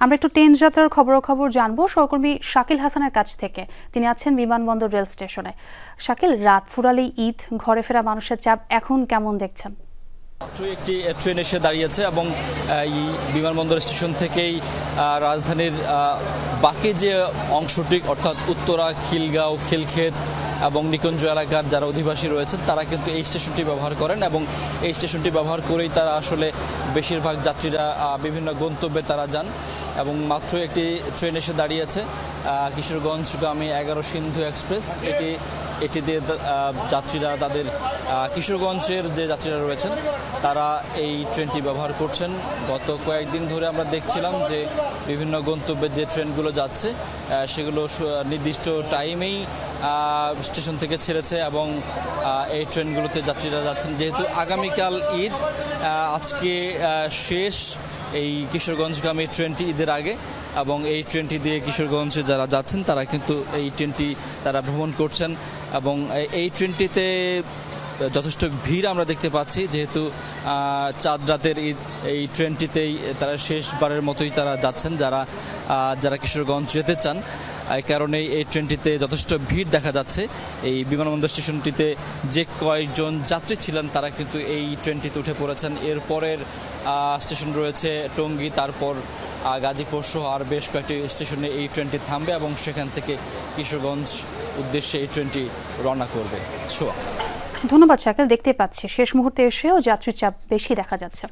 আমরা একটু ট্রেন যাত্রার খবরাখবর জানবো সহকর্মী শাকিল হাসানের কাছ থেকে। তিনি আছেন বিমানবন্দর রেল স্টেশনে। শাকিল, রাত ফুরালেই ঈদ, ঘরে ফেরা মানুষের চাপ এখন কেমন দেখছেন? একটি ট্রেন এসে দাঁড়িয়েছে এবং এই বিমানবন্দর স্টেশন থেকেই রাজধানীর বাকি যে অংশটি অর্থাৎ উত্তরা, খিলগাঁও, খিলক্ষেত এবং নিকুঞ্জ এলাকার যারা অধিবাসী রয়েছেন তারা কিন্তু এই স্টেশনটি ব্যবহার করেন এবং এই স্টেশনটি ব্যবহার করেই তারা আসলে বেশিরভাগ যাত্রীরা বিভিন্ন গন্তব্যে তারা যান। এবং মাত্র একটি ট্রেন এসে দাঁড়িয়েছে কিশোরগঞ্জগামী 11 সিন্ধু এক্সপ্রেস। এটি দিয়ে যাত্রীরা তাদের কিশোরগঞ্জের যে যাত্রীরা রয়েছেন তারা এই ট্রেনটি ব্যবহার করছেন। গত কয়েকদিন ধরে আমরা দেখছিলাম যে বিভিন্ন গন্তব্যে যে ট্রেনগুলো যাচ্ছে সেগুলো নির্দিষ্ট টাইমেই স্টেশন থেকে ছেড়েছে এবং এই ট্রেনগুলোতে যাত্রীরা যাচ্ছেন। যেহেতু আগামীকাল ঈদ, আজকে শেষ এই কিশোরগঞ্জগামী ট্রেনটি ঈদের আগে, এবং এই ট্রেনটি দিয়ে কিশোরগঞ্জে যারা যাচ্ছেন তারা কিন্তু এই ট্রেনটি তারা ভ্রমণ করছেন এবং এই ট্রেনটিতে যথেষ্ট ভিড় আমরা দেখতে পাচ্ছি। যেহেতু চাঁদ রাতের ঈদ, এই ট্রেনটিতেই তারা শেষবারের মতোই তারা যাচ্ছেন যারা কিশোরগঞ্জ যেতে চান। এই কারণেই এই ট্রেনটিতে যথেষ্ট ভিড় দেখা যাচ্ছে। এই বিমানবন্দর স্টেশনটিতে যে কয়েকজন যাত্রী ছিলেন তারা কিন্তু এই ট্রেনটিতে উঠে পড়েছেন। এরপরের স্টেশন রয়েছে টঙ্গী, তারপর গাজীপুর সহ আর বেশ কয়েকটি স্টেশনে এই ট্রেনটি থামবে এবং সেখান থেকে কিশোরগঞ্জ উদ্দেশ্যে এই ট্রেনটি রওনা করবে। ধন্যবাদ শাকিল। দেখতে পাচ্ছি শেষ মুহূর্তে এসেও যাত্রীর চাপ বেশি দেখা যাচ্ছে।